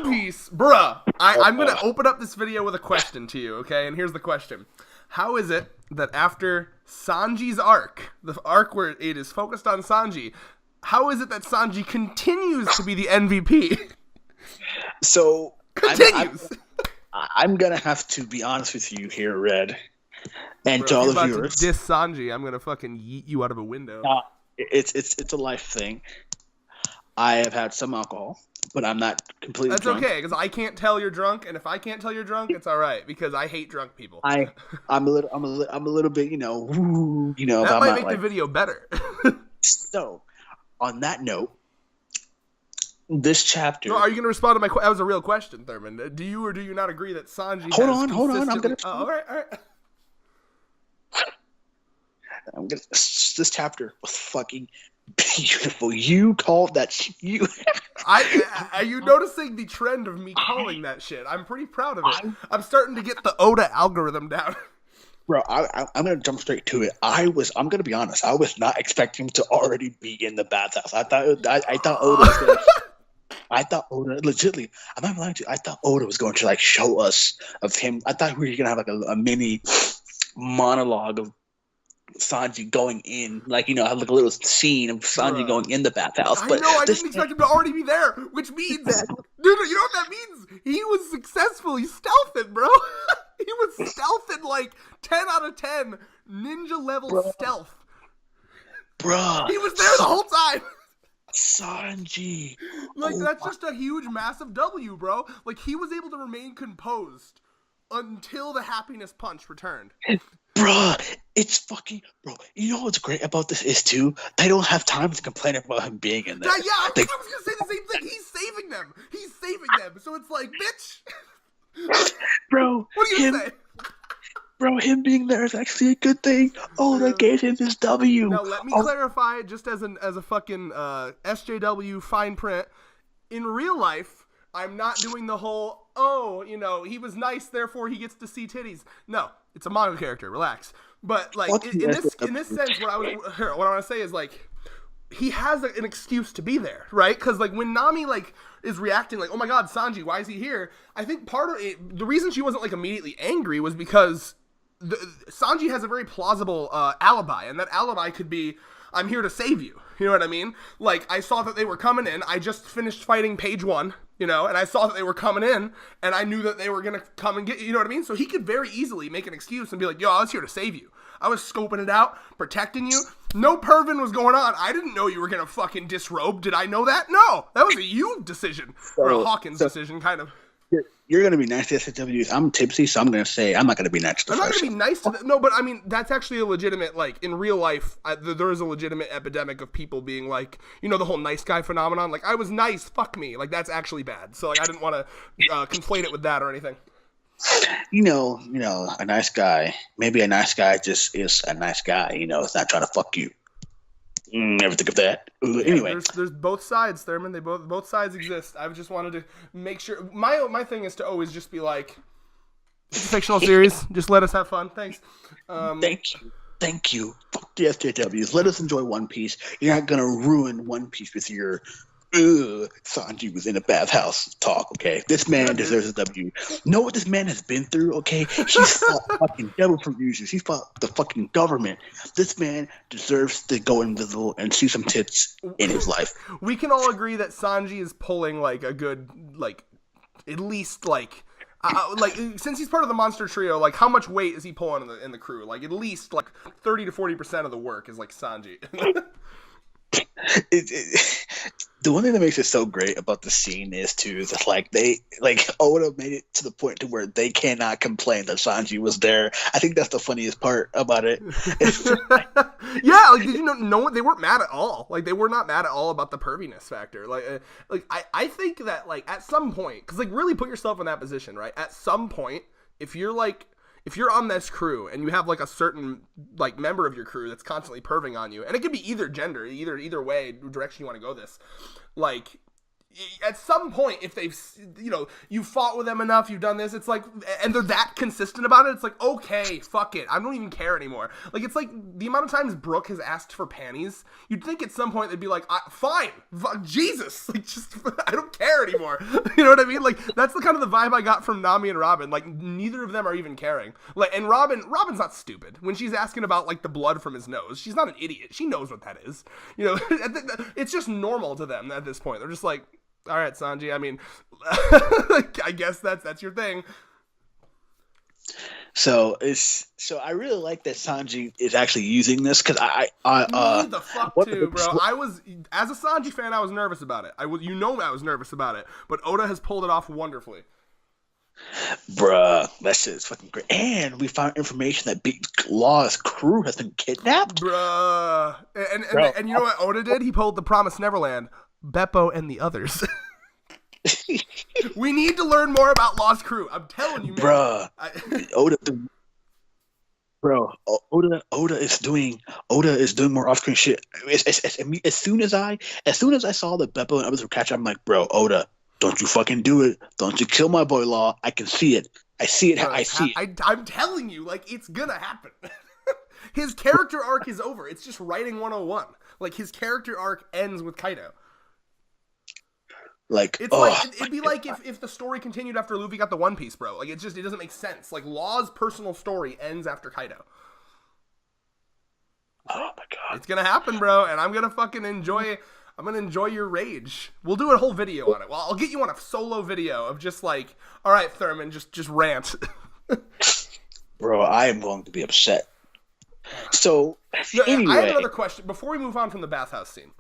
One Piece, bruh. I'm gonna open up this video with a question to you, okay? And here's the question: how is it that after Sanji's arc, the arc where it is focused on Sanji, how is it that Sanji continues to be the MVP? So Continues. I'm gonna have to be honest with you here, Red, and Bro, to all if the you're about viewers. to diss Sanji, I'm gonna fucking yeet you out of a window. It's a life thing. I have had some alcohol, but I'm not completely That's drunk. okay, because I can't tell you're drunk, and if I can't tell you're drunk, it's all right because I hate drunk people. I'm a little bit, That might make the video better. So, on that note, this chapter. No, are you going to respond to my question? That was a real question, Thurman. Do you or do you not agree that Sanji Hold on. I'm gonna. all right. This chapter was fucking beautiful. You called that you. Are you noticing the trend of me calling that shit? I'm pretty proud of it. I'm starting to get the Oda algorithm down. Bro, I'm gonna jump straight to it. I'm gonna be honest. I was not expecting to already be in the bathhouse. I thought Oda was gonna. I thought Oda, legitimately, I'm not lying to you. I thought Oda was going to like show us of him. I thought we were gonna have like a mini monologue of Sanji going in, like, have like a little scene of Sanji going in the bathhouse. But I didn't expect him to already be there, which means, dude, you know what that means? He was successful. He's stealthing, bro. He was stealthing like 10 out of 10 ninja level stealth. Bro, he was there the whole time. Sanji, that's just a huge, massive W, bro. Like, he was able to remain composed until the happiness punch returned. Bruh, it's fucking, bro. You know what's great about this is too, they don't have time to complain about him being in there. Yeah, I was gonna say the same thing. He's saving them. So it's like, bitch. Bro, what are you gonna say? Bro, him being there is actually a good thing. Oh, that gave him this W. Now let me clarify, just as a fucking SJW fine print. In real life, I'm not doing the whole, he was nice, therefore he gets to see titties. No, it's a manga character. Relax. But like in this sense, what I want to say is like, he has an excuse to be there, right? Because like when Nami like is reacting like, oh my god, Sanji, why is he here? I think part of it, the reason she wasn't like immediately angry was because Sanji has a very plausible alibi, and that alibi could be, I'm here to save you. You know what I mean? Like, I saw that they were coming in. I just finished fighting page 1, and I saw that they were coming in, and I knew that they were going to come and get you. You know what I mean? So he could very easily make an excuse and be like, yo, I was here to save you. I was scoping it out, protecting you. No pervin was going on. I didn't know you were going to fucking disrobe. Did I know that? No. That was a you decision. Or a Hawkins decision, kind of. You're going to be nice to SJWs. I'm tipsy, so I'm going to say I'm not going to be nice to I'm not going to be nice to them. No, but I mean, that's actually a legitimate, like, in real life, there is a legitimate epidemic of people being like, the whole nice guy phenomenon. Like, I was nice, fuck me. Like, that's actually bad. So, like, I didn't want to conflate it with that or anything. A nice guy, maybe a nice guy just is a nice guy, it's not trying to fuck you. Never think of that. Anyway, there's both sides, Thurman. They both sides exist. I just wanted to make sure. My thing is to always just be like, it's a fictional series. Just let us have fun. Thanks. Thank you. Fuck the SJWs. Let us enjoy One Piece. You're not gonna ruin One Piece with your Sanji was in a bathhouse talk, okay? This man deserves a W. Know what this man has been through, okay? He's fought fucking devil producers. He's fought the fucking government. This man deserves to go invisible and see some tits in his life. We can all agree that Sanji is pulling like a good, like, at least like since he's part of the monster trio, like how much weight is he pulling in the crew? Like at least like 30 to 40% of the work is like Sanji. The one thing that makes it so great about the scene is too that Oda made it to the point to where they cannot complain that Sanji was there. I think that's the funniest part about it. Yeah, like did you know they weren't mad at all. Like they were not mad at all about the perviness factor. I think that like at some point, because like really put yourself in that position, right? At some point, if you're on this crew and you have like a certain like member of your crew that's constantly perving on you, and it could be either gender, either way direction you want to go this, like At some point, if they've, you fought with them enough, you've done this, it's like, and they're that consistent about it, it's like, okay, fuck it, I don't even care anymore. Like, it's like, the amount of times Brooke has asked for panties, you'd think at some point they'd be like, fine, Jesus, like, just, I don't care anymore. You know what I mean? Like, that's the kind of the vibe I got from Nami and Robin. Like, neither of them are even caring. Like, and Robin's not stupid. When she's asking about, like, the blood from his nose, she's not an idiot. She knows what that is. You know, it's just normal to them at this point. They're just like, all right, Sanji, I mean, I guess that's your thing. So I really like that Sanji is actually using this, because Me the fuck too, bro. I was, as a Sanji fan, I was nervous about it. I was nervous about it, but Oda has pulled it off wonderfully. Bruh, that shit is fucking great. And we found information that Big Law's crew has been kidnapped. Bruh. And you know what Oda did? He pulled the Promised Neverland, Beppo and the others. We need to learn more about Law's crew. I'm telling you, man. Bruh. Oda is doing more off-screen shit. As soon as I saw that Beppo and others were catching, I'm like, bro, Oda, don't you fucking do it. Don't you kill my boy Law. I can see it. I see it. I'm telling you, like, it's gonna happen. His character arc is over. It's just writing 101. Like, his character arc ends with Kaido. Like, it's like it'd be like if the story continued after Luffy got the One Piece, bro. Like, it doesn't make sense. Like, Law's personal story ends after Kaido. Oh my god, it's gonna happen, bro, and I'm gonna fucking enjoy. I'm gonna enjoy your rage. We'll do a whole video on it. Well, I'll get you on a solo video of just like, all right, Thurman, just rant. Bro, I am going to be upset. So anyway, I have another question before we move on from the bathhouse scene.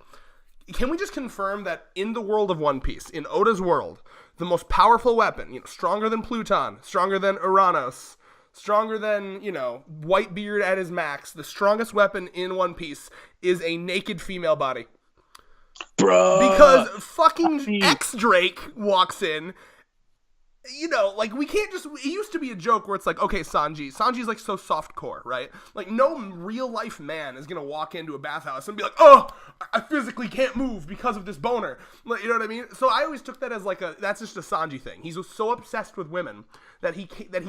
Can we just confirm that in the world of One Piece, in Oda's world, the most powerful weapon, stronger than Pluton, stronger than Uranus, stronger than, Whitebeard at his max, the strongest weapon in One Piece is a naked female body? Bro. Because fucking X-Drake walks in. Like, we can't just, it used to be a joke where it's like, okay, Sanji's like so soft core, right? Like, no real life man is gonna walk into a bathhouse and be like, oh, I physically can't move because of this boner. Like, you know what I mean? So I always took that as like that's just a Sanji thing. He's so obsessed with women that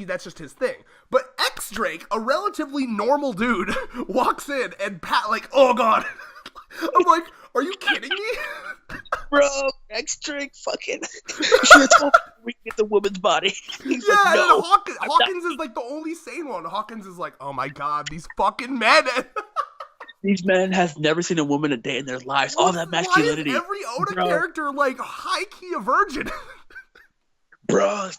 that's just his thing. But X-Drake, a relatively normal dude, walks in and like, oh god. I'm like, are you kidding me? Bro, X-Drake fucking should have told me we get the woman's body. He's like, no, Hawkins is like the only sane one. Hawkins is like, oh my god, these fucking men. These men have never seen a woman a day in their lives. All that masculinity. Why is every Oda character like high key a virgin? Bro,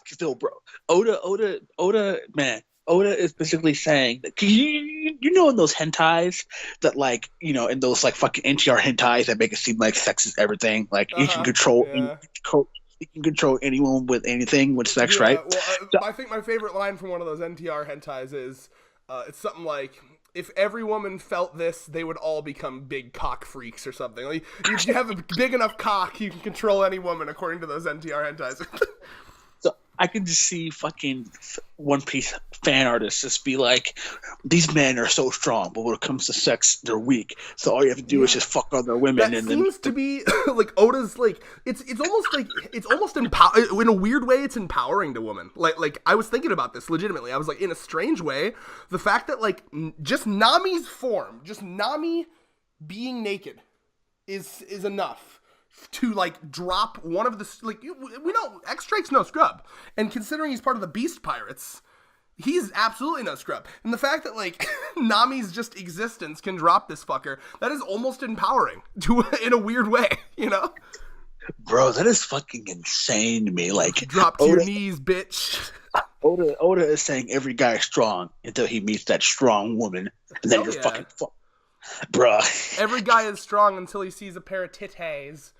Oda, man. Oda is basically saying that, you know, in those hentais that, like, in those like fucking NTR hentais that make it seem like sex is everything. Like, you can control anyone with anything with sex, right? Well, I think my favorite line from one of those NTR hentais is, it's something like, if every woman felt this, they would all become big cock freaks or something. Like, if you have a big enough cock, you can control any woman, according to those NTR hentais. So I can just see fucking One Piece fan artists just be like, these men are so strong, but when it comes to sex, they're weak. So all you have to do is just fuck other women. That seems to be like Oda's like it's almost in a weird way. It's empowering to women. Like I was thinking about this legitimately. I was like, in a strange way, the fact that like just Nami's form, just Nami being naked, is enough to like drop one of the we know X-Drake's no scrub, and considering he's part of the Beast Pirates, he's absolutely no scrub. And the fact that like Nami's just existence can drop this fucker, that is almost empowering in a weird way, Bro, that is fucking insane to me. Like, drop to your knees, bitch. Oda is saying every guy is strong until he meets that strong woman, and then fucking fuck. Bruh. Every guy is strong until he sees a pair of titties.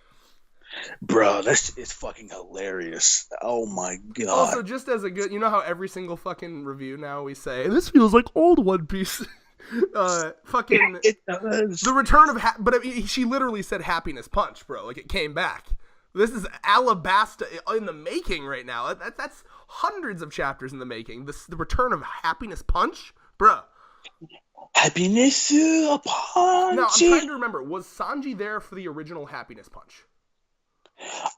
Bro, this is fucking hilarious. Oh my god. Also, just as a good, how every single fucking review now we say, this feels like old One Piece. Fucking it does. The return of but I mean, she literally said happiness punch, bro. Like, it came back. This is Alabasta in the making right now. That's hundreds of chapters in the making. The return of happiness punch, bro. Happiness punch. Now I'm trying to remember. Was Sanji there for the original happiness punch?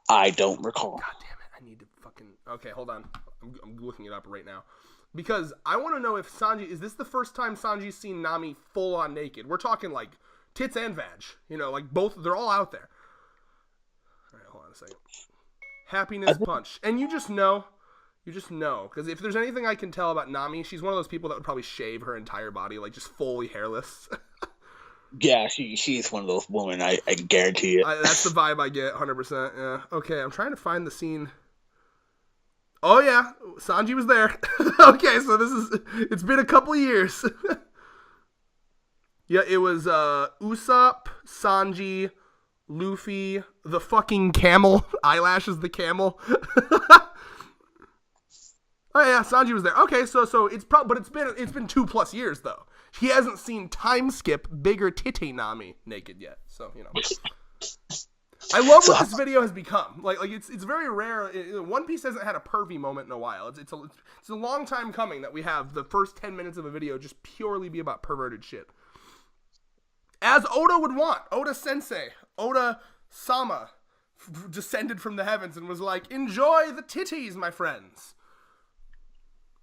I don't recall. God damn it! I need to fucking. Okay, hold on. I'm looking it up right now because I want to know if Sanji is this the first time Sanji's seen Nami full on naked. We're talking like tits and vag. You know, like both. They're all out there. All right, hold on a second. Happiness punch, and you just know. You just know, because if there's anything I can tell about Nami, she's one of those people that would probably shave her entire body, like just fully hairless. Yeah, she's one of those women. I guarantee it. That's the vibe I get, 100%. Yeah. Okay, I'm trying to find the scene. Oh yeah, Sanji was there. Okay, so it's been a couple years. Yeah, it was Usopp, Sanji, Luffy, the fucking camel. Eyelashes the camel. Oh yeah, Sanji was there. Okay, so it's but it's been 2+ years though. He hasn't seen time skip bigger titty Nami naked yet. So, you know. I love what this video has become. Like it's very rare. One Piece hasn't had a pervy moment in a while. It's a long time coming that we have the first 10 minutes of a video just purely be about perverted shit. As Oda would want. Oda Sensei, Oda Sama descended from the heavens and was like, "Enjoy the titties, my friends."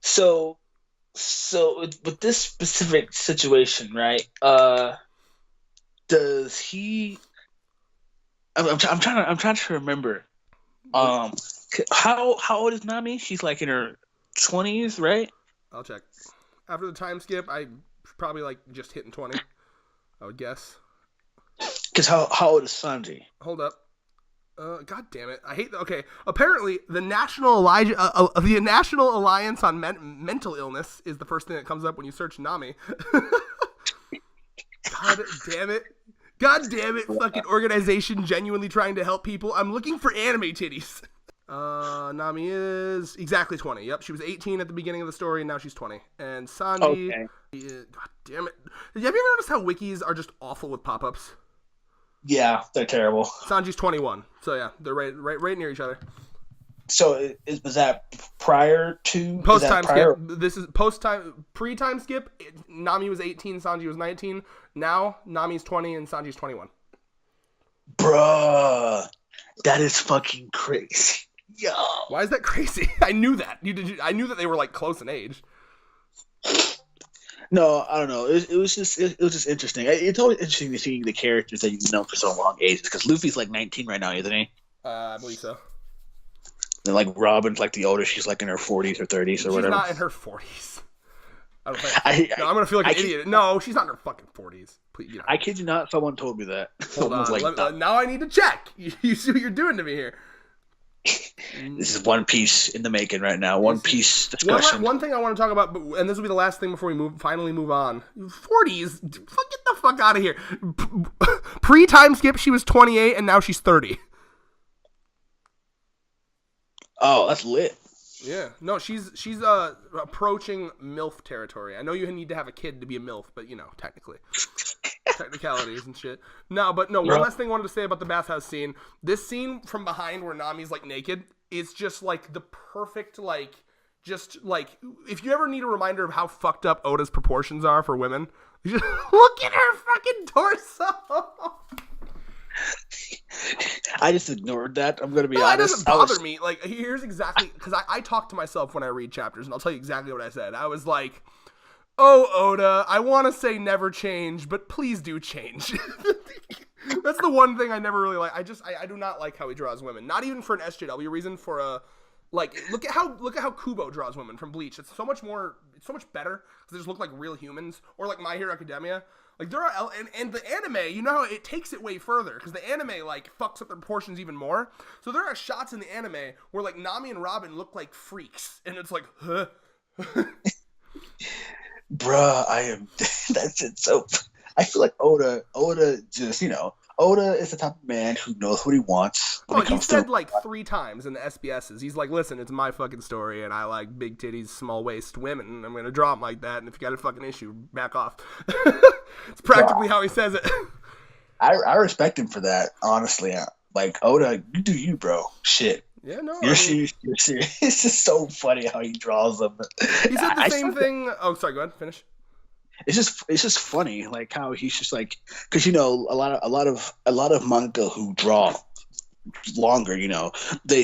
So with this specific situation, right? Does he? I'm trying to remember. How old is Nami? She's like in her 20s, right? I'll check. After the time skip, I probably like just hitting 20. I would guess. Because how old is Sanji? Hold up. God damn it! I hate that. Okay, apparently the National Alliance on Mental Illness is the first thing that comes up when you search Nami. God damn it! God damn it! Fucking organization genuinely trying to help people. I'm looking for anime titties. Nami is exactly 20. Yep, she was 18 at the beginning of the story, and now she's 20. And Sanji, God damn it! Have you ever noticed how wikis are just awful with pop-ups? Yeah, they're terrible. Sanji's 21, so yeah, they're right near each other. So was that prior to post time skip? This is pre-time skip. Nami was 18, Sanji was 19. Now Nami's 20 and Sanji's 21. Bruh, that is fucking crazy. Yo, why is that crazy? I knew that. I knew that they were like close in age. No, I don't know. It was just interesting. It's always interesting to see the characters that you've known for so long ages. Because Luffy's like 19 right now, isn't he? I believe so. And like Robin's like the oldest. She's like in her 40s or 30s or whatever. She's not in her 40s. I don't think. I'm gonna feel like an idiot. No, she's not in her fucking 40s. Please, you know. I kid you not. Someone told me that. Hold on. Like, now I need to check. You see what you're doing to me here. This is One Piece in the making right now. One Piece discussion. One thing I want to talk about, and this will be the last thing before we finally move on. 40s? Get the fuck out of here. Pre-time skip, she was 28, and now she's 30. Oh, that's lit. Yeah. No, she's approaching MILF territory. I know you need to have a kid to be a MILF, but, you know, technically. Technicalities and shit. No, one last thing I wanted to say about the bathhouse scene. This scene from behind where Nami's like naked is just like the perfect just if you ever need a reminder of how fucked up Oda's proportions are for women, just look at her fucking torso. I just ignored that. I'm gonna be honest. It doesn't bother me. Like, here's exactly because I talk to myself when I read chapters, and I'll tell you exactly what I said. I was like, "Oh, Oda, I want to say never change, but please do change." That's the one thing I never really like. I do not like how he draws women. Not even for an SJW reason. For a look at how Kubo draws women from Bleach. It's so much better because they just look like real humans. Or like My Hero Academia. Like there are and the anime, you know how it takes it way further because the anime like fucks up their proportions even more. So there are shots in the anime where like Nami and Robin look like freaks, and it's like, huh. Bruh, I am. That's it. So I feel like Oda just, you know, Oda is the type of man who knows what he wants. He said like 3 times in the SBSs. He's like, listen, it's my fucking story, and I like big titties, small waist women, and I'm going to draw them like that, and if you got a fucking issue, back off. It's practically how he says it. I respect him for that, honestly. Like, Oda, you do you, bro. Shit. Yeah, no. You're serious. It's just so funny how he draws them. He said the same thing. Oh, sorry, go ahead, finish. It's just funny, like how he's just like, because you know a lot of manga who draw longer,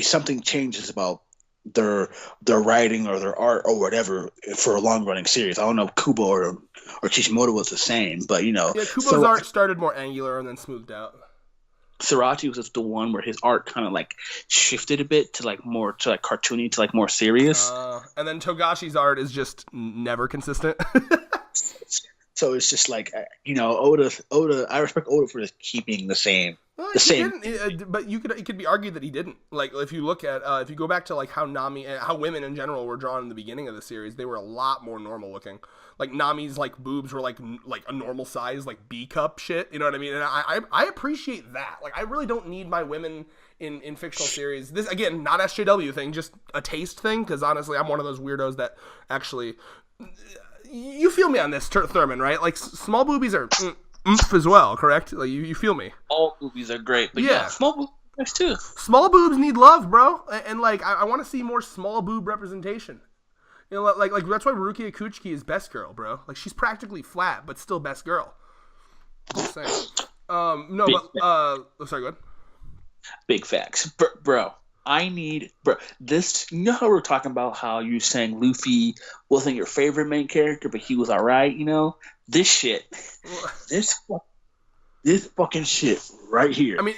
something changes about their writing or their art or whatever for a long running series. I don't know if Kubo or Kishimoto was the same, but Yeah, Kubo's art started more angular and then smoothed out. Sriracha was just the one where his art kind of like shifted a bit to like more to like cartoony to like more serious. And then Togashi's art is just never consistent. So it's just like Oda. I respect Oda for just keeping the same. Well, the same. But it could be argued that he didn't. Like if you look at if you go back to like how how women in general were drawn in the beginning of the series, they were a lot more normal looking. Like Nami's like boobs were like a normal size like B cup shit. You know what I mean? And I appreciate that. Like I really don't need my women in fictional series. This again, not SJW thing, just a taste thing. Because honestly, I'm one of those weirdos that actually. You feel me on this, Thurman, right? Like small boobies are oomph as well, correct? Like you feel me. All boobies are great, but yeah small boobs are nice too. Small boobs need love, bro, and like I want to see more small boob representation. You know, like that's why Rukia Kuchiki is best girl, bro. Like she's practically flat, but still best girl. Just saying. No, but sorry, go ahead. Big facts, bro. This. You know how we're talking about how you saying Luffy wasn't your favorite main character, but he was all right. This shit, this fucking shit right here. I mean,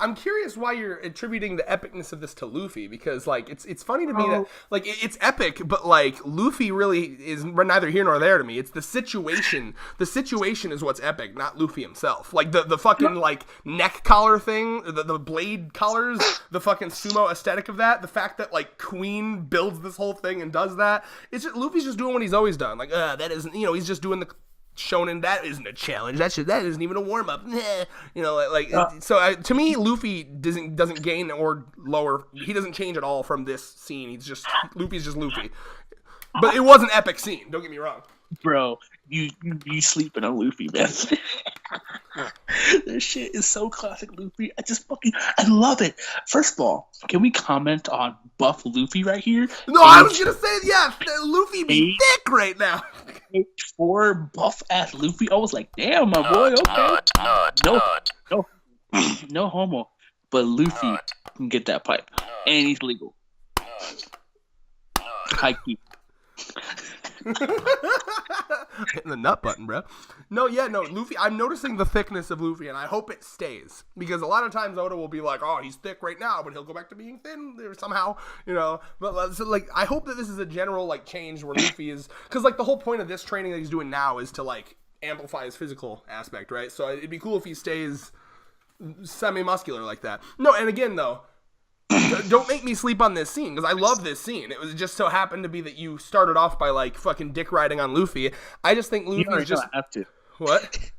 I'm curious why you're attributing the epicness of this to Luffy, because like it's funny to me that like it's epic, but like Luffy really is neither here nor there to me. It's the situation. The situation is what's epic, not Luffy himself. Like the fucking like neck collar thing, the blade collars, the fucking sumo aesthetic of that, the fact that like Queen builds this whole thing and does that. It's just Luffy's just doing what he's always done. Like that isn't, he's just doing the shonen, that isn't a challenge. That isn't even a warm up. So to me, Luffy doesn't gain or lower. He doesn't change at all from this scene. Luffy's just Luffy. But it was an epic scene. Don't get me wrong, bro. You sleeping on Luffy, man. This shit is so classic Luffy. I love it. First of all, can we comment on buff Luffy right here? No, I was gonna say Luffy be thick right now. For buff ass Luffy, I was like, damn, my boy. Okay, no homo, but Luffy can get that pipe, and he's legal. High key. Hitting the nut button, bro. No, Luffy. I'm noticing the thickness of Luffy, and I hope it stays, because a lot of times Oda will be like, "Oh, he's thick right now, but he'll go back to being thin somehow," But so, like, I hope that this is a general like change where Luffy is, because like the whole point of this training that he's doing now is to like amplify his physical aspect, right? So it'd be cool if he stays semi-muscular like that. No, and again though. Don't make me sleep on this scene, because I love this scene. It was just so happened to be that you started off by like fucking dick riding on Luffy. I just think Luffy is just. I have to. What?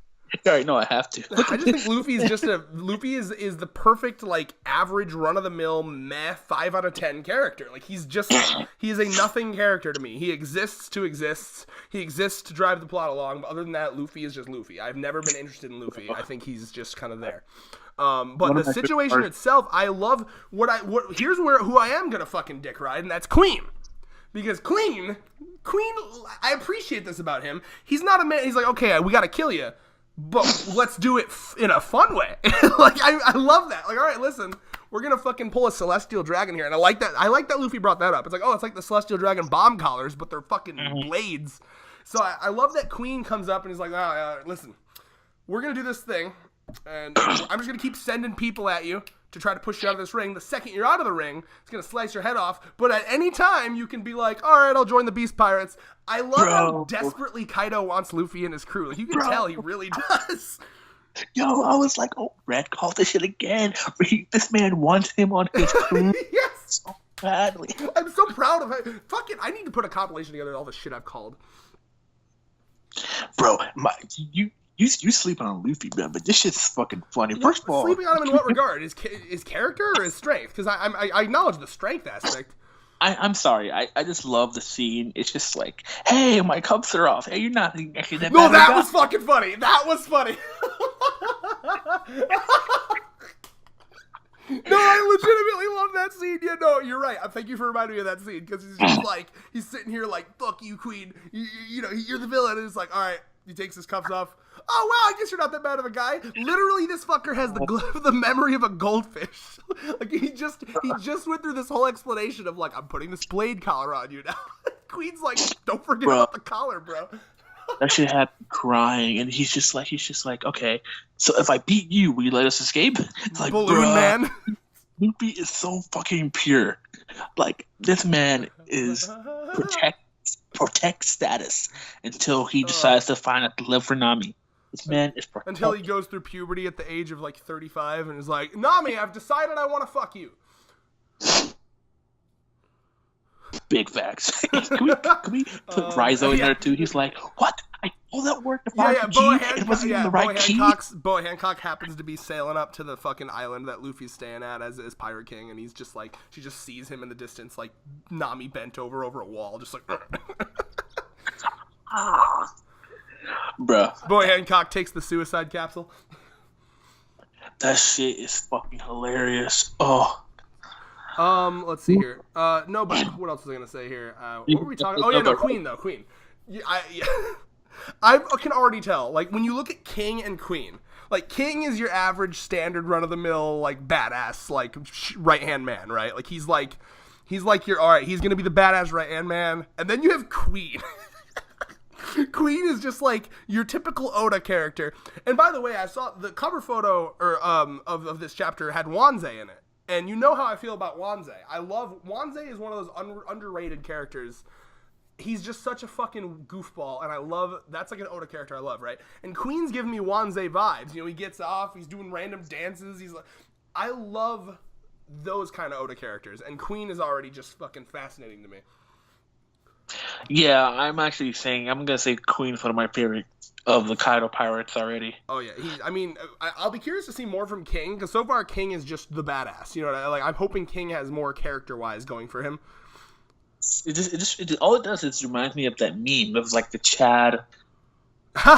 All right, no, I have to. I just think Luffy is the perfect like average run of the mill 5 out of 10 character. Like he is a nothing character to me. He exists to exist. He exists to drive the plot along. But other than that, Luffy is just Luffy. I've never been interested in Luffy. I think he's just kind of there. But the situation itself, I love here's who I am gonna fucking dick ride, and that's Queen. Because Queen, I appreciate this about him. He's not a man, he's like, okay, we gotta kill you, but let's do it in a fun way. Like, I love that. Like, all right, listen, we're gonna fucking pull a celestial dragon here, and I like that Luffy brought that up. It's like, oh, it's like the celestial dragon bomb collars, but they're fucking blades. So I love that Queen comes up and he's like, listen, we're gonna do this thing, and I'm just going to keep sending people at you to try to push you out of this ring. The second you're out of the ring, it's going to slice your head off. But at any time, you can be like, all right, I'll join the Beast Pirates. I love how desperately Kaido wants Luffy and his crew. Like, you can tell he really does. Yo, I was like, oh, Red called this shit again. This man wants him on his crew. Yes. So badly. I'm so proud of it. Fuck it. I need to put a compilation together of all the shit I've called. Bro, you sleeping on Luffy, man, but this shit's fucking funny. First of all, sleeping on him in what regard? His character or his strength? Because I acknowledge the strength aspect. I'm sorry. I just love the scene. It's just like, hey, my cups are off. Hey, you're not actually that bad. No, that was fucking funny. That was funny. No, I legitimately love that scene. Yeah, no, you're right. Thank you for reminding me of that scene, because he's just like, he's sitting here like, fuck you, Queen. You know, you're the villain. And it's like, all right, He takes his cuffs off. Oh, wow, I guess you're not that bad of a guy. Literally, this fucker has the memory of a goldfish. Like, he just went through this whole explanation of, like, I'm putting this blade collar on you now. Queen's like, don't forget about the collar, bro. That shit had me crying, and he's just like, okay, so if I beat you, will you let us escape? Like, Balloon man. Luffy is so fucking pure. Like, this man is protect status until he decides to find out to live for Nami. This man is protect. Until he goes through puberty at the age of like 35 and is like, Nami, I've decided I want to fuck you. Big facts. Can we put Raizo in there too? He's like, what? I told that word to find it wasn't even the right key. Boa Hancock happens to be sailing up to the fucking island that Luffy's staying at as Pirate King, and he's just like, she just sees him in the distance, like Nami bent over a wall, just like. Bruh. Boa Hancock takes the suicide capsule. That shit is fucking hilarious. Oh. Let's see here. No, but what else was I gonna say here? What were we talking? Oh yeah, no, Queen though. Queen. Yeah, I can already tell. Like when you look at King and Queen, like King is your average standard run of the mill like badass like right hand man, right? Like he's like your all right. He's gonna be the badass right hand man, and then you have Queen. Queen is just like your typical Oda character. And by the way, I saw the cover photo of this chapter had Wanzei in it. And you know how I feel about Wanzei. Wanzei is one of those underrated characters. He's just such a fucking goofball, and that's like an Oda character I love, right? And Queen's giving me Wanzei vibes. You know, he gets off, he's doing random dances. He's like, I love those kind of Oda characters, and Queen is already just fucking fascinating to me. Yeah, I'm actually saying I'm gonna say Queen's one of my favorite of the Kaido pirates already. Oh yeah, I'll be curious to see more from King because so far King is just the badass. You know, like I'm hoping King has more character-wise going for him. All it does is reminds me of that meme. It was like the Chad, like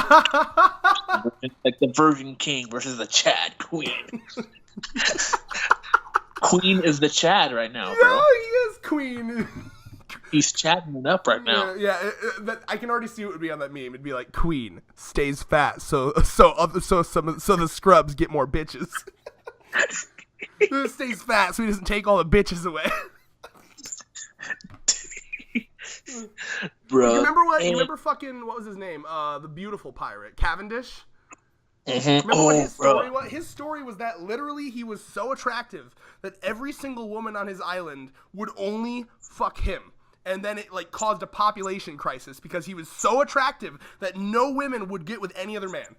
the Virgin King versus the Chad Queen. Queen is the Chad right now, bro. Yeah, he is Queen. He's chatting it up right now. Yeah, I can already see what would be on that meme. It'd be like Queen stays fat, so the scrubs get more bitches. Stays fat, so he doesn't take all the bitches away. Bro, you remember fucking what was his name? The beautiful pirate, Cavendish. Mm-hmm. Remember what his story was? His story was that literally he was so attractive that every single woman on his island would only fuck him. And then it like caused a population crisis because he was so attractive that no women would get with any other man.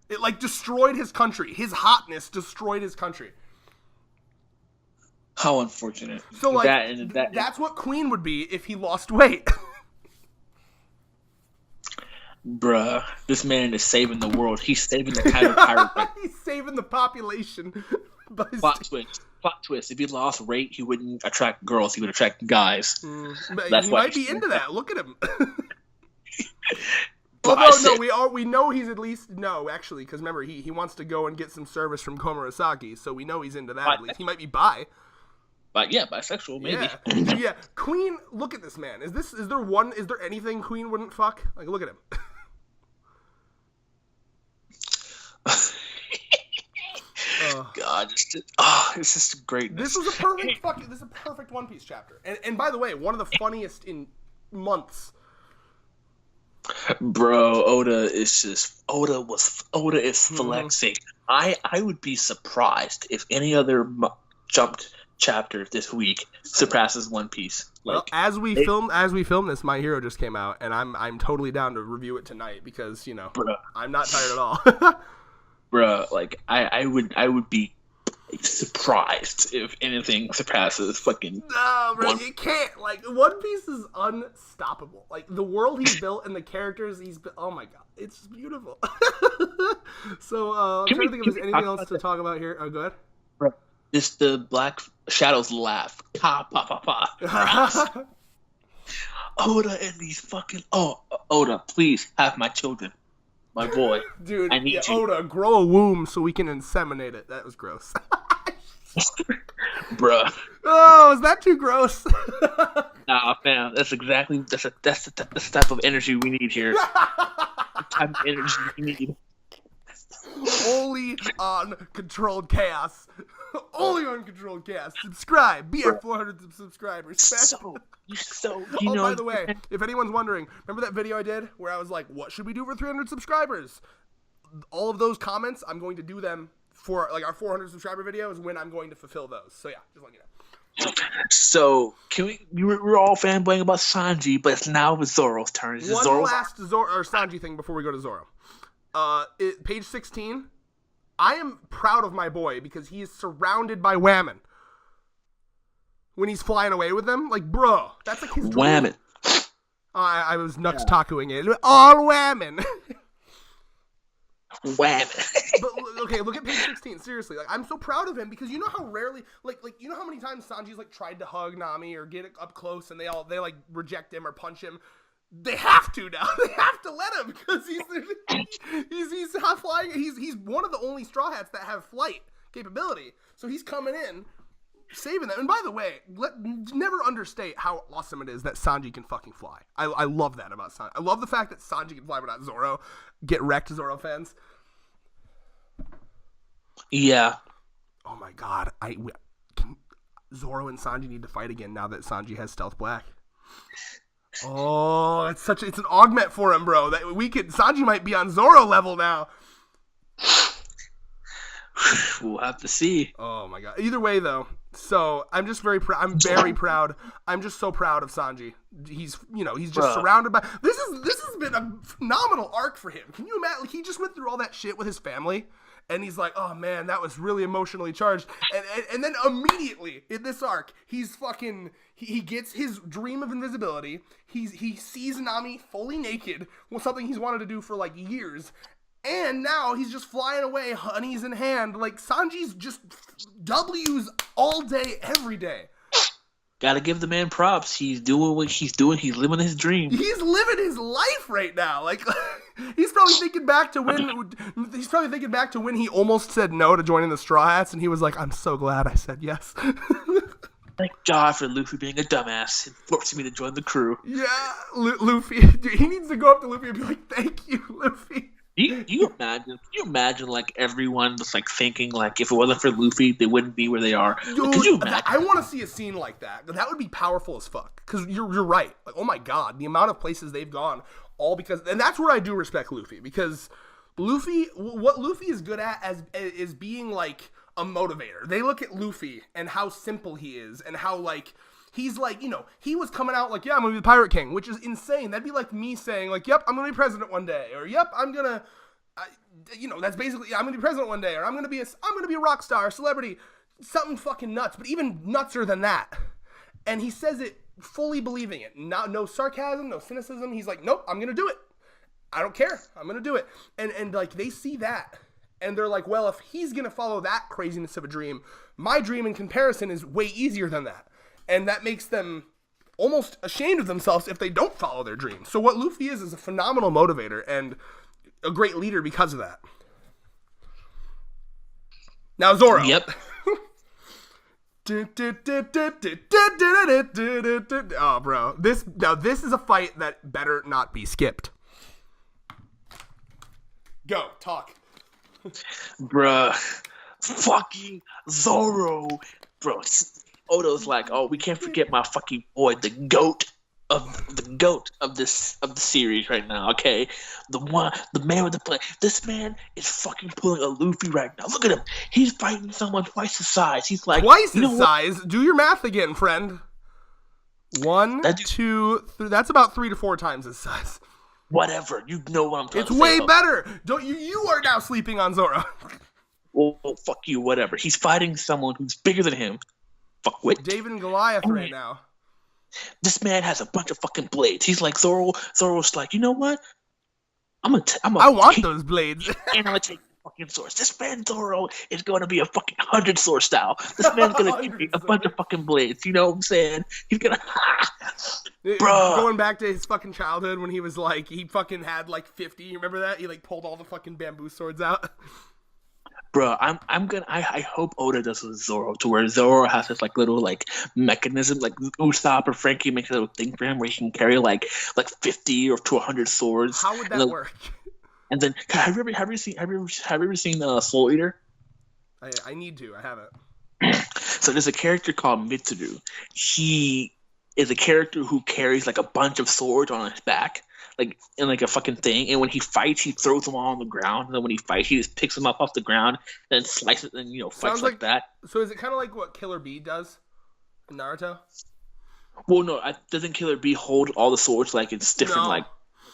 It like destroyed his country. His hotness destroyed his country. How unfortunate. So like that's what Queen would be if he lost weight. Bruh, this man is saving the world. He's saving the Kaido pirate. He's saving the population. Plot twist. If he lost weight, he wouldn't attract girls. He would attract guys. He might be into that. Look at him. Although we know he's at least actually, because remember he wants to go and get some service from Komurasaki, so we know he's into that. At least he might be bi. But yeah, bisexual maybe. Yeah. Queen, look at this man. Is there anything Queen wouldn't fuck? Like look at him. God, it's just greatness. This is a perfect One Piece chapter. And by the way, one of the funniest in months. Bro, Oda is flexing. I would be surprised if any other jumped chapter this week surpasses One Piece. Like, well, as we film this, My Hero just came out, and I'm totally down to review it tonight because I'm not tired at all. Bruh, like I would be surprised if anything surpasses fucking. No, bro, you can't. Like One Piece is unstoppable. Like the world he's built and the characters he's built. Oh my god, it's beautiful. So I'm trying to think if there's anything else to talk about here. Oh, go ahead. Bruh, it's the Black Shadows laugh. Pa pa pa pa. Oda and these fucking Oda, please have my children. My boy. Dude, I need you. Oda, grow a womb so we can inseminate it. That was gross. Bruh. Oh, is that too gross? Nah, fam, that's the type of energy we need here. The type of energy we need. Only on Controlled Chaos. Only on Controlled Chaos. Subscribe. Be our 400 subscribers. By the way, if anyone's wondering, remember that video I did where I was like, what should we do for 300 subscribers? All of those comments, I'm going to do them for like our 400 subscriber videos when I'm going to fulfill those. So yeah, just let me know. So can we're all fanboying about Sanji, but it's now Zoro's turn. One last Sanji thing before we go to Zoro. Page 16. I am proud of my boy because he is surrounded by women. When he's flying away with them, like, bro, that's like his dream. Women. I was nuts tacoing it. All women. Women. But okay, look at page 16. Seriously, like, I'm so proud of him because you know how rarely, like you know how many times Sanji's like tried to hug Nami or get up close and they like reject him or punch him. They have to now. They have to let him because he's half flying. He's one of the only Straw Hats that have flight capability. So he's coming in, saving them. And by the way, never understate how awesome it is that Sanji can fucking fly. I love that about Sanji. I love the fact that Sanji can fly, but not Zoro. Get wrecked, Zoro fans. Yeah. Oh my god. Zoro and Sanji need to fight again now that Sanji has Stealth Black. Oh, it's an augment for him, bro. Sanji might be on Zoro level now. We'll have to see. Oh my god. Either way though, so I'm just very proud. I'm very proud. I'm just so proud of Sanji. He's just surrounded by this has been a phenomenal arc for him. Can you imagine? Like, he just went through all that shit with his family. And he's like, oh man, that was really emotionally charged. And then immediately in this arc, he's fucking, he gets his dream of invisibility. He sees Nami fully naked, was something he's wanted to do for like years. And now he's just flying away, honeys in hand. Like, Sanji's just W's all day, every day. Gotta give the man props. He's doing what he's doing. He's living his dream. He's living his life right now. Like, he's probably thinking back to when he almost said no to joining the Straw Hats, and he was like, "I'm so glad I said yes." Thank God for Luffy being a dumbass and forcing me to join the crew. Yeah, Luffy. Dude, he needs to go up to Luffy and be like, "Thank you, Luffy." You imagine like everyone just like thinking like if it wasn't for Luffy they wouldn't be where they are. Dude, could you imagine? I want to see a scene like that. That would be powerful as fuck. Because you're right. Like, oh my god, the amount of places they've gone, all because, and that's where I do respect Luffy, because what Luffy is good at is being like a motivator. They look at Luffy and how simple he is and how like. He's like, he was coming out like, yeah, I'm going to be the Pirate King, which is insane. That'd be like me saying, like, yep, I'm going to be president one day. Or, yep, I'm going to, that's basically, I'm going to be president one day. Or I'm going to be a rock star, a celebrity, something fucking nuts. But even nutser than that. And he says it fully believing it. No sarcasm, no cynicism. He's like, nope, I'm going to do it. I don't care. I'm going to do it. And like, they see that. And they're like, well, if he's going to follow that craziness of a dream, my dream in comparison is way easier than that. And that makes them almost ashamed of themselves if they don't follow their dreams. So what Luffy is a phenomenal motivator and a great leader because of that. Now Zoro. Yep. Oh, bro. This is a fight that better not be skipped. Go, talk. Bruh. Fucking Zoro. Bro, Odo's like, oh, we can't forget my fucking boy, the goat of the series right now. Okay, the man with the play. This man is fucking pulling a Luffy right now. Look at him. He's fighting someone twice his size. He's like twice his size. Do your math again, friend. 1, 2, 3. That's about 3 to 4 times his size. Whatever. You know what I'm talking about. It's way better. Don't you? You are now sleeping on Zoro. Well, fuck you. Whatever. He's fighting someone who's bigger than him. Fuckwit. David and Goliath right now. This man has a bunch of fucking blades. He's like Zoro's like, you know what? I want those blades. And I'm gonna take fucking swords. This man Zoro is gonna be a fucking 100 sword style. This man's gonna give me a bunch of fucking blades. You know what I'm saying? He's gonna bro. Going back to his fucking childhood when he was like, he fucking had like 50. You remember that? He like pulled all the fucking bamboo swords out. Bro, I hope Oda does with Zoro to where Zoro has this like little like mechanism like Usopp or Frankie makes a little thing for him where he can carry like 50 or to 100 swords. How would and that then, work? and then have you ever seen Soul Eater? I need to. I haven't. So there's a character called Mitsuru. He is a character who carries like a bunch of swords on his back, like in like a fucking thing. And when he fights, he throws them all on the ground. And then when he fights, he just picks them up off the ground and slices and fights Sounds like that. So is it kind of like what Killer Bee does in Naruto? Well, no, doesn't Killer Bee hold all the swords like it's different No. like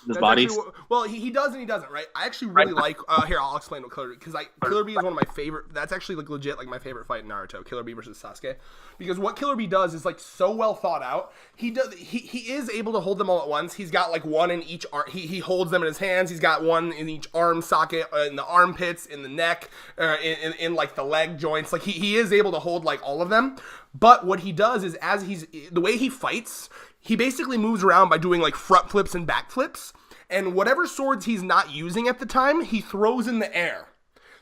his That's body? actually well, he does and he doesn't, right? I actually really Right. like. Here, I'll explain what Killer Bee, because Killer Bee is one of my favorite. That's actually like legit like my favorite fight in Naruto, Killer Bee versus Sasuke, because what Killer Bee does is like so well thought out. He is able to hold them all at once. He's got like one in each arm. He holds them in his hands. He's got one in each arm socket, in the armpits, in the neck, in like the leg joints. Like he is able to hold like all of them. But what he does is the way he fights, he basically moves around by doing like front flips and back flips. And whatever swords he's not using at the time, he throws in the air.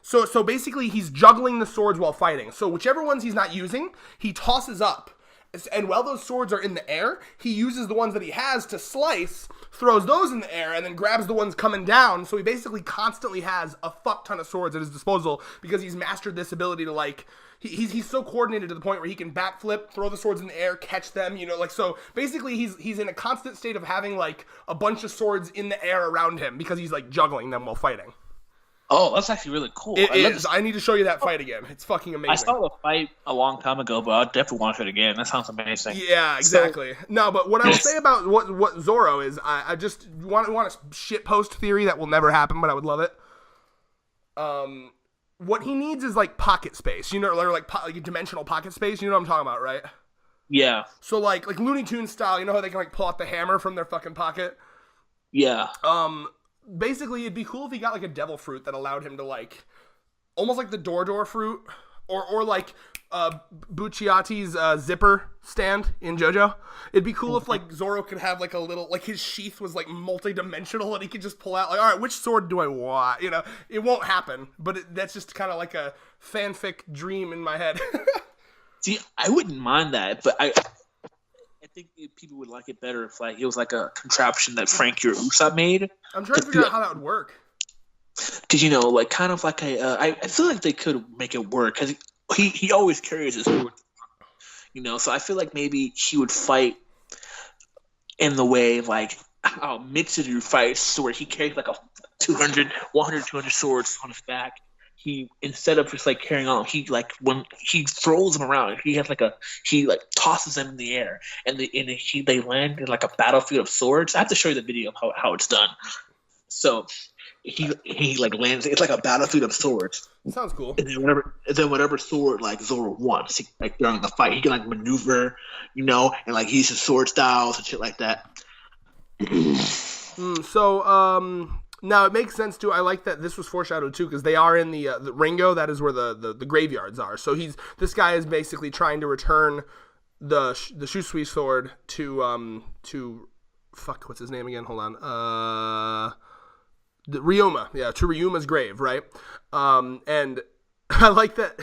So basically, he's juggling the swords while fighting. So whichever ones he's not using, he tosses up. And while those swords are in the air, he uses the ones that he has to slice, throws those in the air, and then grabs the ones coming down. So he basically constantly has a fuck ton of swords at his disposal because he's mastered this ability to like... He's so coordinated to the point where he can backflip, throw the swords in the air, catch them, so basically he's in a constant state of having like a bunch of swords in the air around him because he's like juggling them while fighting. Oh, that's actually really cool. It is. I need to show you that fight again. It's fucking amazing. I saw the fight a long time ago, but I definitely want to it again. That sounds amazing. Yeah, exactly. No, but what I will say about what Zoro is, I just want a shit post theory that will never happen, but I would love it. What he needs is like pocket space, or like dimensional pocket space. You know what I'm talking about, right? Yeah. So like Looney Tunes style, you know how they can like pull out the hammer from their fucking pocket? Yeah. Basically, it'd be cool if he got like a devil fruit that allowed him to like, almost like the door fruit, or like Bucciati's zipper stand in JoJo. It'd be cool if like Zoro could have like a little, like his sheath was like multi-dimensional and he could just pull out like, all right, which sword do I want? It won't happen, but that's just kind of like a fanfic dream in my head. See, I wouldn't mind that, but I think people would like it better if like it was like a contraption that Frankie or Usopp made. I'm trying to figure out how that would work. Because like kind of like I feel like they could make it work because he always carries his sword, So I feel like maybe he would fight in the way like how Mitsuru fights, where he carries like a 200 swords on his back. He, instead of just like carrying on, he like when he throws them around, he like tosses them in the air, and they land in like a battlefield of swords. I have to show you the video of how it's done. So he like lands. It's like a battlefield of swords. Sounds cool. And then whatever sword like Zoro wants, like during the fight, he can like maneuver, and like use his sword styles and shit like that. Now it makes sense too. I like that this was foreshadowed too because they are in the Ringo. That is where the graveyards are. So this guy is basically trying to return the Shusui sword to fuck, what's his name again? Hold on. Ryoma. Yeah, to Ryuma's grave, right? And I like that.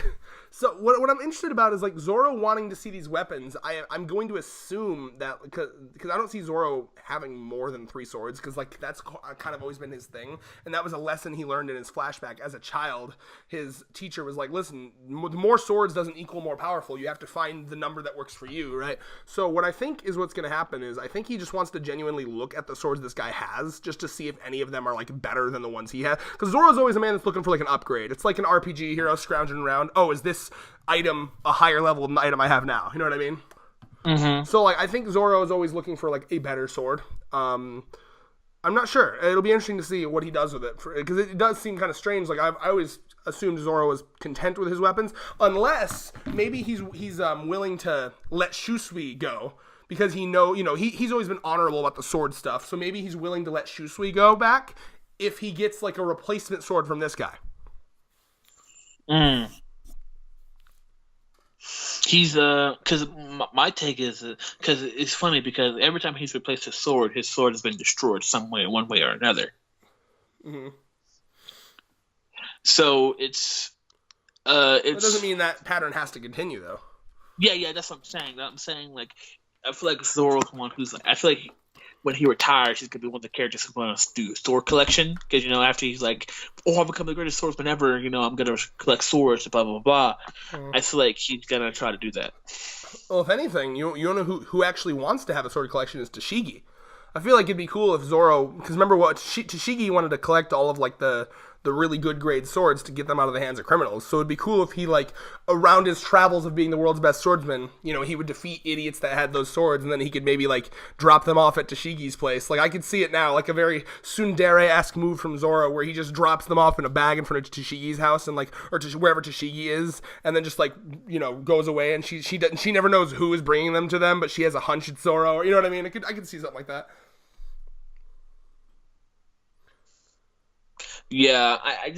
So what I'm interested about is like Zoro wanting to see these weapons. I'm going to assume that because I don't see Zoro having more than 3 swords because like that's kind of always been his thing, and that was a lesson he learned in his flashback as a child. His teacher was like, "Listen, more swords doesn't equal more powerful. You have to find the number that works for you, right?" So what I think is what's going to happen is I think he just wants to genuinely look at the swords this guy has just to see if any of them are like better than the ones he has. Because Zoro's always a man that's looking for like an upgrade. It's like an RPG hero scrounging around. Oh, is this item a higher level than the item I have now? You know what I mean? Mm-hmm. So like I think Zoro is always looking for like a better sword. I'm not sure. It'll be interesting to see what he does with it because it does seem kind of strange. Like I always assumed Zoro was content with his weapons, unless maybe he's willing to let Shusui go because he's always been honorable about the sword stuff. So maybe he's willing to let Shusui go back if he gets like a replacement sword from this guy. He's because my take is because it's funny because every time he's replaced his sword has been destroyed some way, one way or another. Mm-hmm. So it's That doesn't mean that pattern has to continue, though. Yeah, that's what I'm saying. I'm saying, like, I feel like Zoro's one who's, like, I feel like when he retires, he's gonna be one of the characters who's gonna do sword collection, because after he's like, oh, I've become the greatest swordsman ever, I'm gonna collect swords, blah blah blah. I feel like he's gonna try to do that. Well, if anything, you know who actually wants to have a sword collection is Tashigi. I feel like it'd be cool if Zoro, because remember what Tashigi wanted to collect all of like the really good grade swords to get them out of the hands of criminals. So it'd be cool if he, like, around his travels of being the world's best swordsman, he would defeat idiots that had those swords, and then he could maybe, like, drop them off at Tashigi's place. Like, I could see it now, like a very tsundere-esque move from Zoro, where he just drops them off in a bag in front of Tashigi's house, and, like, or wherever Tashigi is, and then just, like, goes away, and she never knows who is bringing them to them, but she has a hunch it's Zoro, or, you know what I mean? I could see something like that. Yeah, I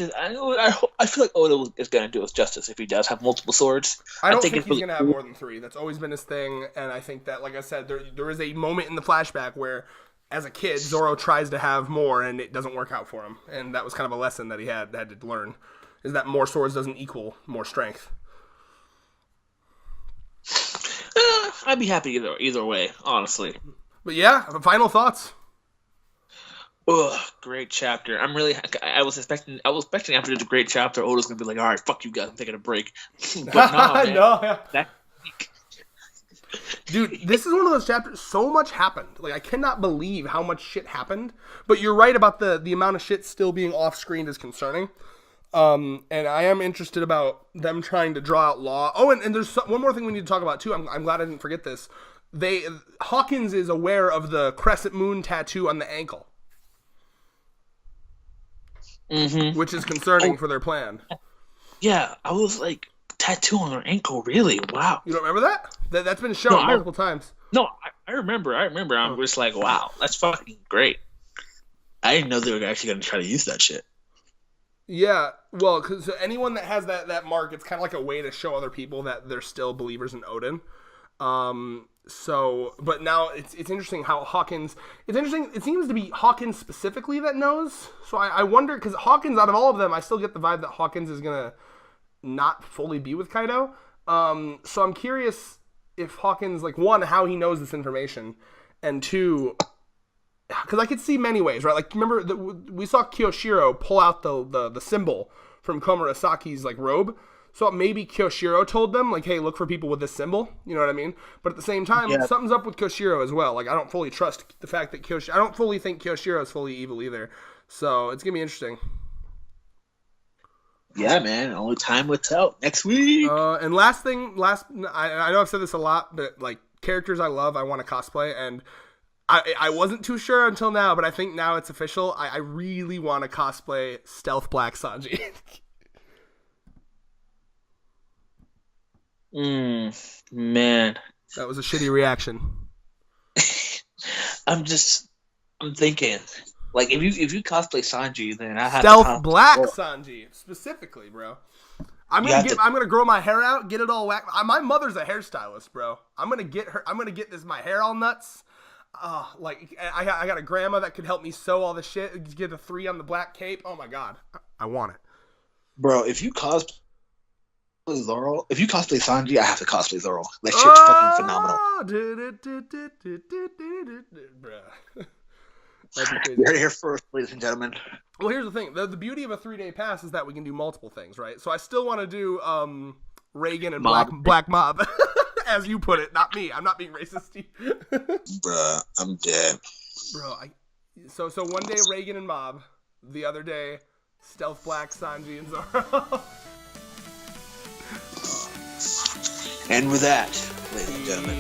feel like Oda is going to do us justice if he does have multiple swords. I don't think he's going to have more than 3. That's always been his thing, and I think that, like I said, there is a moment in the flashback where, as a kid, Zoro tries to have more, and it doesn't work out for him. And that was kind of a lesson that he had to learn, is that more swords doesn't equal more strength. I'd be happy either way, honestly. But yeah, final thoughts. Ugh, great chapter. I was expecting after this great chapter, Oda's gonna be like, all right, fuck you guys, I'm taking a break. But no, man. No, yeah. Dude, this is one of those chapters, so much happened. Like, I cannot believe how much shit happened. But you're right about the amount of shit still being off-screen is concerning. And I am interested about them trying to draw out law. Oh, and there's one more thing we need to talk about, too. I'm glad I didn't forget this. Hawkins is aware of the crescent moon tattoo on the ankle. Mm-hmm. Which is concerning for their plan. Yeah, I was like, tattoo on their ankle, really? Wow. You don't remember that? That's been shown multiple times. No, I remember. I'm just like, wow, that's fucking great. I didn't know they were actually going to try to use that shit. Yeah, well, because anyone that has that mark, it's kind of like a way to show other people that they're still believers in Odin. But now it's interesting how Hawkins. It's interesting. It seems to be Hawkins specifically that knows. So I wonder, because Hawkins, out of all of them, I still get the vibe that Hawkins is gonna not fully be with Kaido. So I'm curious if Hawkins, like, one, how he knows this information, and two, because I could see many ways, right? Like, remember we saw Kyoshiro pull out the symbol from Komurasaki's, like, robe. So maybe Kyoshiro told them, like, hey, look for people with this symbol. You know what I mean? But at the same time, something's up with Kyoshiro as well. Like, I don't fully trust the fact that I don't fully think Kyoshiro is fully evil either. So it's going to be interesting. Yeah, man. Only time will tell. Next week. And last thing, I know I've said this a lot, but, like, characters I love, I want to cosplay. And I wasn't too sure until now, but I think now it's official. I really want to cosplay Stealth Black Sanji. Man. That was a shitty reaction. I'm thinking, like, if you cosplay Sanji, then I have Stealth Black Sanji specifically, bro. I'm gonna grow my hair out, get it all whacked. My mother's a hairstylist, bro. I'm gonna get my hair all nuts. Like, I got a grandma that could help me sew all the shit. Get a 3 on the black cape. Oh my god, I want it, bro. If you cosplay Sanji, I have to cosplay Zoro. That shit's fucking phenomenal. You heard it here first, ladies and gentlemen. Well, here's the thing. The beauty of a 3-day pass is that we can do multiple things, right? So I still want to do Reagan and Black Mob, as you put it. Not me. I'm not being racist, Steve. Bruh, I'm dead. Bro, so one day Reagan and Mob, the other day Stealth Black, Sanji, and Zoro. And with that, ladies and gentlemen,